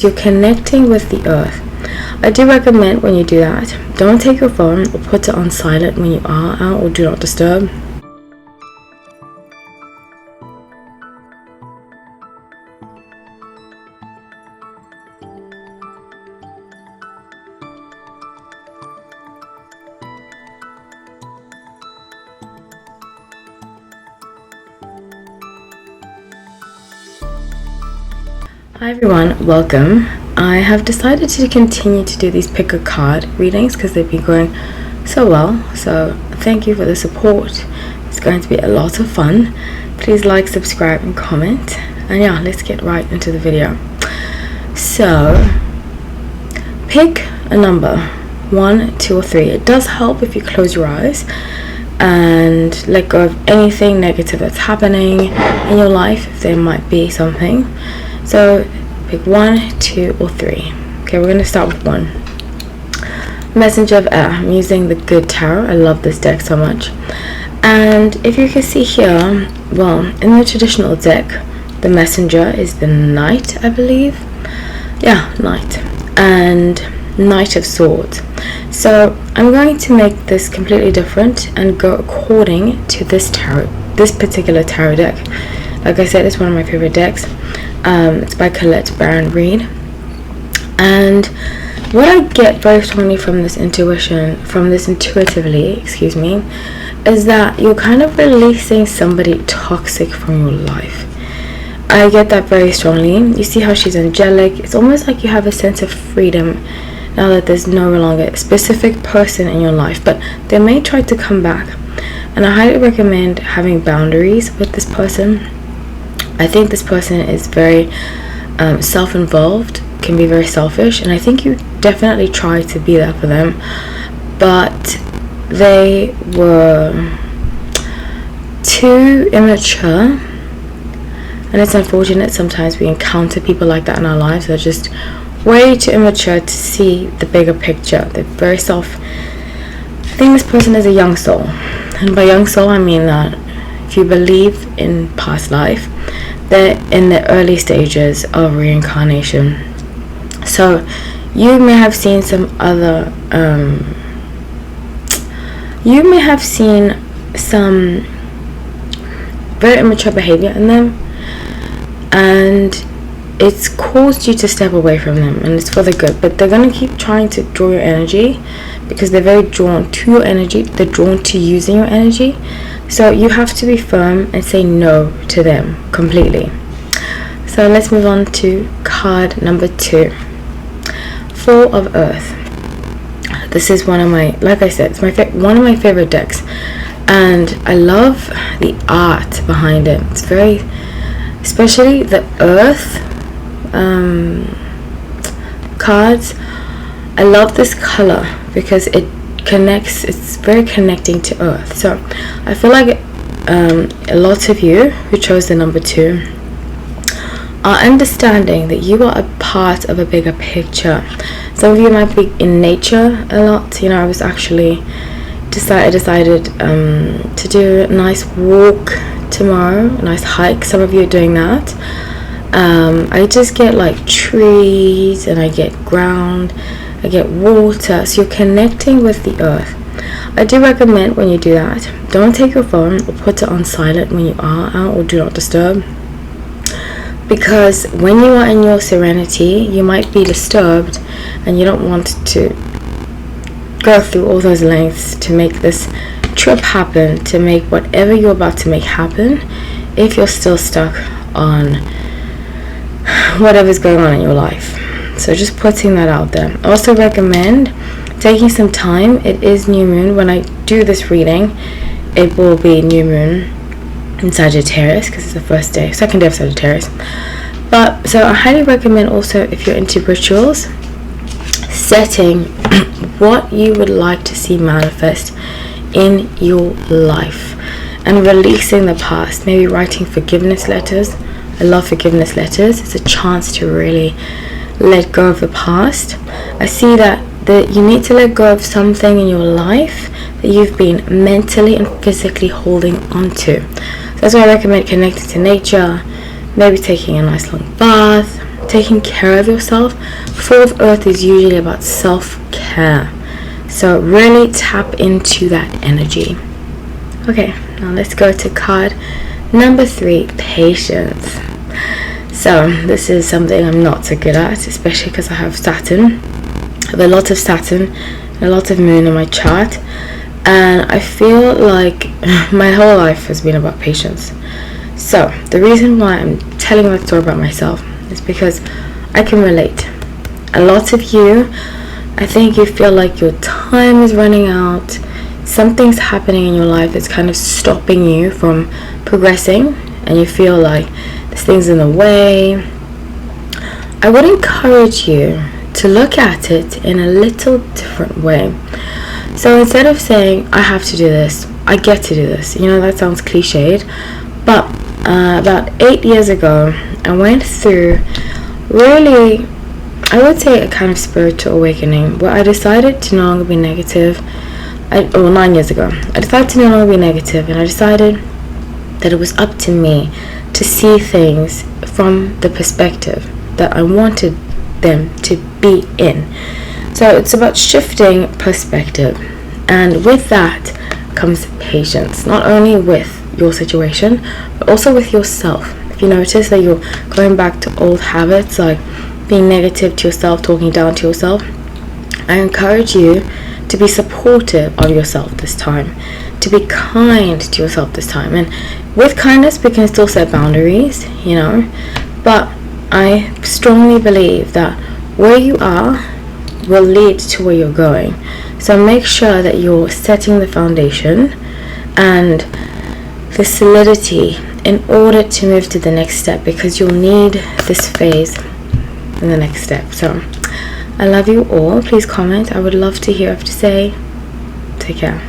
You're connecting with the earth. I do recommend when you do that, don't take your phone or put it on silent when you are out or do not disturb. Hi everyone, welcome. I have decided to continue to do these pick a card readings because they've been going so well, so thank you for the support. It's going to be a lot of fun. Please like, subscribe and comment, and yeah, let's get right into the video. So pick a number, 1, 2 or 3. It does help if you close your eyes and let go of anything negative that's happening in your life, if there might be something. So pick 1, 2 or 3. Okay, we're going to start with 1. Messenger of Air. I'm using the Good Tarot. I love this deck so much. And if you can see here, well, in the traditional deck, the messenger is the Knight, I believe. Yeah, Knight. And Knight of Swords. So I'm going to make this completely different and go according to this particular tarot deck. Like I said, it's one of my favorite decks. It's by Colette Baron Reed, and what I get very strongly from this intuitively, is that you're kind of releasing somebody toxic from your life. I get that very strongly. You see how she's angelic. It's almost like you have a sense of freedom now that there's no longer a specific person in your life, but they may try to come back, and I highly recommend having boundaries with this person. I think this person is very self-involved, can be very selfish, and I think you definitely try to be there for them, but they were too immature, and it's unfortunate sometimes we encounter people like that in our lives. They're just way too immature to see the bigger picture. They're very I think this person is a young soul, and by young soul I mean that if you believe in past life, they're in the early stages of reincarnation. So you may have seen some other very immature behavior in them, and it's caused you to step away from them, and it's for the good, but they're going to keep trying to draw your energy because they're very drawn to your energy. They're drawn to using your energy. So you have to be firm and say no to them completely. So let's move on to card number 2. 4 of Earth. This is one of my, like I said, it's one of my favorite decks, and I love the art behind it. It's very, especially the Earth cards. I love this color because it connects, it's very connecting to Earth. So I feel like a lot of you who chose the number 2 are understanding that you are a part of a bigger picture. Some of you might be in nature a lot. You know, I was actually decided to do a nice walk tomorrow, a nice hike. Some of you are doing that. I just get like trees, and I get ground, I get water, so you're connecting with the earth. I do recommend when you do that, don't take your phone or put it on silent when you are out or do not disturb, because when you are in your serenity, you might be disturbed and you don't want to go through all those lengths to make this trip happen, to make whatever you're about to make happen, if you're still stuck on whatever's going on in your life. So just putting that out there. I also recommend taking some time. It is new moon. When I do this reading, it will be new moon in Sagittarius because it's the second day of Sagittarius. But so I highly recommend also, if you're into rituals, setting what you would like to see manifest in your life and releasing the past. Maybe writing forgiveness letters. I love forgiveness letters. It's a chance to really let go of the past. I see that you need to let go of something in your life that you've been mentally and physically holding on to. So that's why I recommend connecting to nature, maybe taking a nice long bath, taking care of yourself. 4th Earth is usually about self-care. So really tap into that energy. Okay, now let's go to card number 3, patience. So this is something I'm not so good at, especially because I have Saturn. I have a lot of Saturn and a lot of Moon in my chart, and I feel like my whole life has been about patience. So the reason why I'm telling that story about myself is because I can relate. A lot of you, I think you feel like your time is running out, something's happening in your life that's kind of stopping you from progressing, and you feel like there's things in the way. I would encourage you to look at it in a little different way. So instead of saying, I have to do this, I get to do this, that sounds cliched, but about 8 years ago, I went through really, I would say, a kind of spiritual awakening where I decided to no longer be negative. 9 years ago, I decided to no longer be negative, and I decided that it was up to me to see things from the perspective that I wanted them to be in. So it's about shifting perspective, and with that comes patience, not only with your situation but also with yourself. If you notice that you're going back to old habits like being negative to yourself, talking down to yourself, I encourage you to be supportive of yourself this time, to be kind to yourself this time. And with kindness we can still set boundaries, but I strongly believe that where you are will lead to where you're going. So make sure that you're setting the foundation and the solidity in order to move to the next step, because you'll need this phase in the next step. So I love you all. Please comment. I would love to hear what you have to say. Take care.